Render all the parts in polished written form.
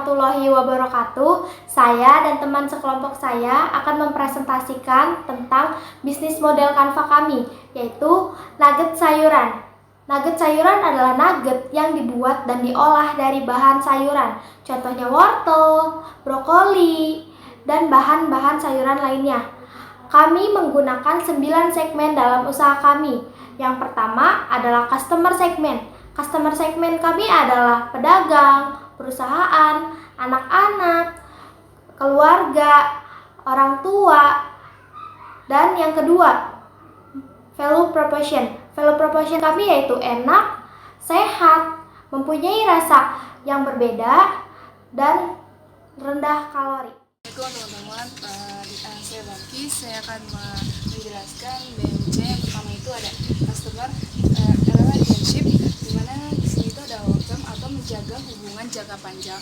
warahmatullahi wabarakatuh. Saya dan teman sekelompok saya akan mempresentasikan tentang bisnis model Canva kami, yaitu nugget sayuran. Nugget sayuran adalah nugget yang dibuat dan diolah dari bahan sayuran, contohnya wortel, brokoli, dan bahan-bahan sayuran lainnya. Kami menggunakan 9 segmen dalam usaha kami. Yang pertama adalah customer segmen. Customer segmen kami adalah pedagang, perusahaan, anak-anak, keluarga, orang tua, dan yang kedua, value proposition. Value proposition kami yaitu enak, sehat, mempunyai rasa yang berbeda, dan rendah kalori. Assalamualaikum teman-teman, saya Baki. Saya akan menjelaskan BMC. Yang pertama itu ada customer relationship, di mana di sini itu ada long term atau menjaga hubungan jangka panjang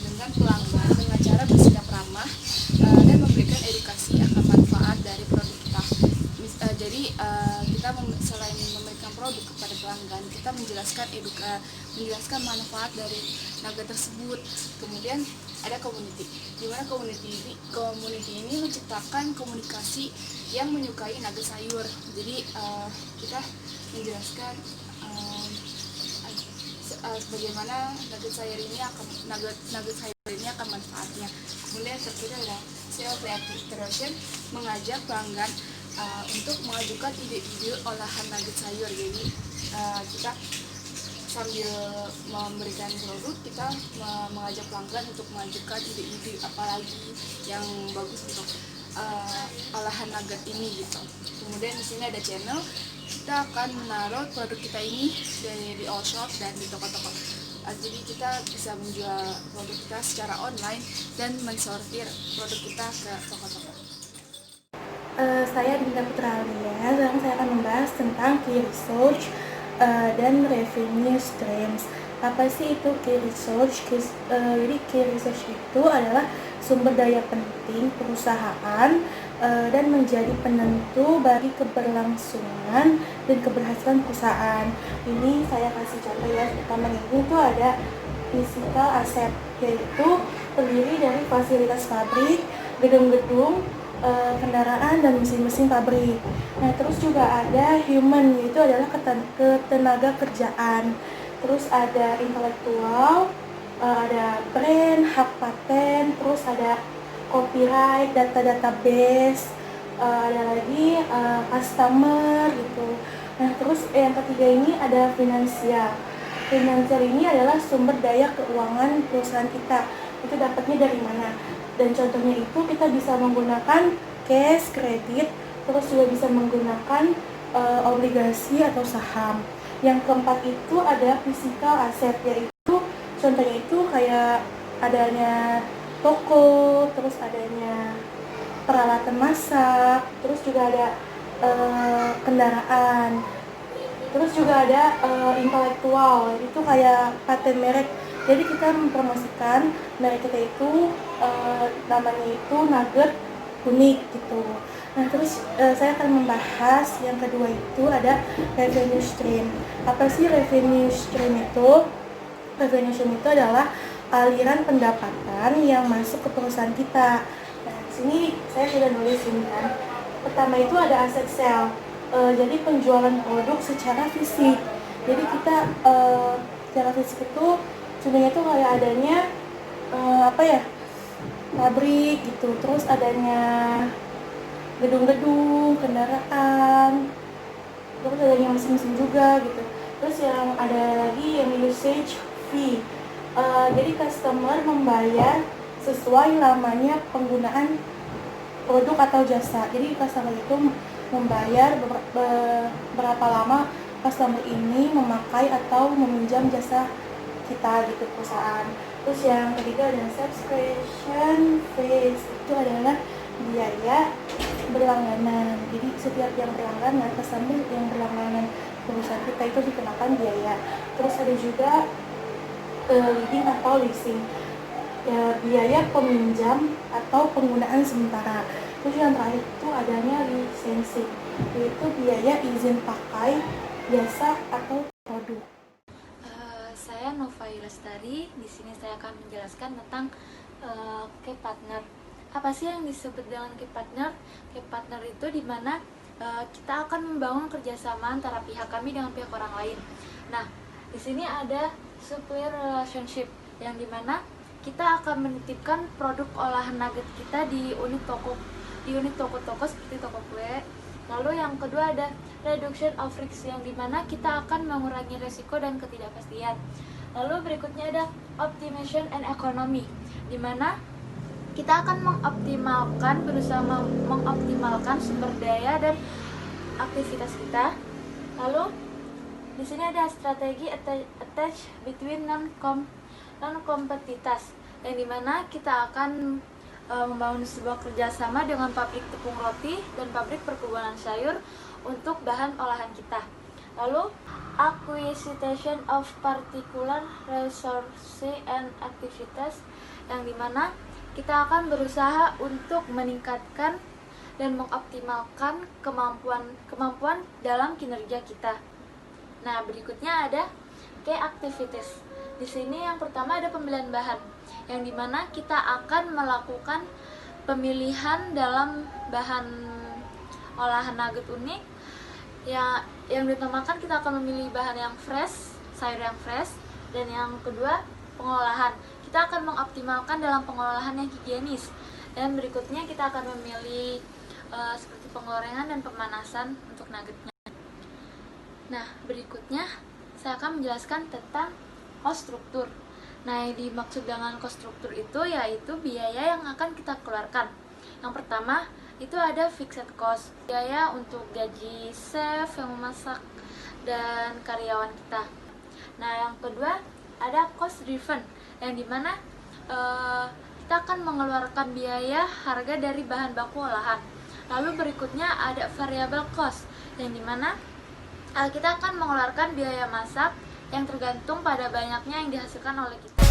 dengan pelanggan dengan cara bersikap ramah dan memberikan edukasi akan manfaat dari produk kita. Jadi kita selain memberikan produk kepada pelanggan, kita menjelaskan manfaat dari nugget tersebut. Kemudian ada community, di mana community ini menciptakan komunikasi yang menyukai nugget sayur. Jadi kita menjelaskan bagaimana nugget sayur ini akan manfaatnya. Kemudian terakhir adalah sales reactivation, mengajak pelanggan untuk mengajukan ide-ide olahan nugget sayur. Jadi kita sambil memberikan produk, kita mengajak pelanggan untuk mengajukan ide-ide apalagi yang bagus untuk olahan nugget ini gitu. Kemudian di sini ada channel, kita akan menaruh produk kita ini di all shop dan di toko-toko. Jadi kita bisa menjual produk kita secara online dan mensortir produk kita ke toko-toko. Saya Dinda Putra Alia. Sekarang saya akan membahas tentang key research dan revenue streams. Apa sih itu key research? Jadi key research itu adalah sumber daya penting perusahaan dan menjadi penentu bagi keberlangsungan dan keberhasilan perusahaan. Ini saya kasih contoh ya. Pertama ini itu ada physical asset, yaitu terdiri dari fasilitas pabrik, gedung-gedung, kendaraan dan mesin-mesin pabrik. Nah, terus juga ada human, yaitu adalah ketenaga kerjaan. Terus ada intelektual, ada brand, hak paten, terus ada copyright, data database, ada lagi customer gitu. Nah, terus yang ketiga ini ada finansial. Finansial ini adalah sumber daya keuangan perusahaan kita. Itu dapatnya dari mana? Dan contohnya itu kita bisa menggunakan cash, kredit, terus juga bisa menggunakan obligasi atau saham. Yang keempat itu ada physical asset, yaitu contohnya itu kayak adanya toko, terus adanya peralatan masak, terus juga ada kendaraan, terus juga ada intelektual, itu kayak paten merek. Jadi kita mempromosikan merek kita itu namanya itu nugget unik gitu. Nah, terus saya akan membahas yang kedua itu ada revenue stream. Apa sih revenue stream itu? Revenue stream itu adalah aliran pendapatan yang masuk ke perusahaan kita. Nah, di sini saya sudah nulis ini kan. Pertama itu ada aset sale. Jadi penjualan produk secara fisik. Jadi kita secara fisik itu sebenarnya tuh kayak adanya pabrik gitu, terus adanya gedung-gedung, kendaraan, terus adanya mesin-mesin juga gitu. Terus yang ada lagi yang usage fee. Jadi customer membayar sesuai lamanya penggunaan produk atau jasa. Jadi customer itu membayar berapa lama customer ini memakai atau meminjam jasa kita gitu perusahaan. Terus yang ketiga ada subscription fees, itu adalah biaya berlangganan. Jadi setiap yang berlangganan, customer yang berlangganan perusahaan kita itu dikenakan biaya. Terus ada juga leasing atau leasing, ya, biaya peminjam atau penggunaan sementara. Terus yang terakhir itu adanya lisensi, yaitu biaya izin pakai jasa atau produk. Saya Nova Lestari. Di sini saya akan menjelaskan tentang key partner. Apa sih yang disebut dengan key partner? Key partner itu dimana kita akan membangun kerjasama antara pihak kami dengan pihak orang lain. Nah, di sini ada supplier relationship yang dimana kita akan menitipkan produk olahan nugget kita di unit toko-toko seperti toko kue. Lalu yang kedua ada reduction of risk yang dimana kita akan mengurangi resiko dan ketidakpastian. Lalu berikutnya ada optimization and economy, dimana kita akan berusaha mengoptimalkan sumber daya dan aktivitas kita. Lalu di sini ada strategi attach between non-kompetitas yang dimana kita akan membangun sebuah kerjasama dengan pabrik tepung roti dan pabrik perkebunan sayur untuk bahan olahan kita. Lalu acquisition of particular resource and activities yang dimana kita akan berusaha untuk meningkatkan dan mengoptimalkan kemampuan dalam kinerja kita. Nah, berikutnya ada key activities. Di sini yang pertama ada pemilihan bahan, yang dimana kita akan melakukan pemilihan dalam bahan olahan nugget unik. Yang diutamakan kita akan memilih bahan yang fresh, sayur yang fresh, dan yang kedua pengolahan. Kita akan mengoptimalkan dalam pengolahan yang higienis. Dan berikutnya kita akan memilih seperti penggorengan dan pemanasan untuk nuggetnya. Nah, berikutnya saya akan menjelaskan tentang cost struktur. Nah, yang dimaksud dengan cost struktur itu yaitu biaya yang akan kita keluarkan. Yang pertama, itu ada fixed cost, biaya untuk gaji chef yang memasak dan karyawan kita. Nah, yang kedua ada cost driven, yang dimana kita akan mengeluarkan biaya harga dari bahan baku olahan. Lalu berikutnya ada variable cost, yang dimana kita akan mengeluarkan biaya masak yang tergantung pada banyaknya yang dihasilkan oleh kita.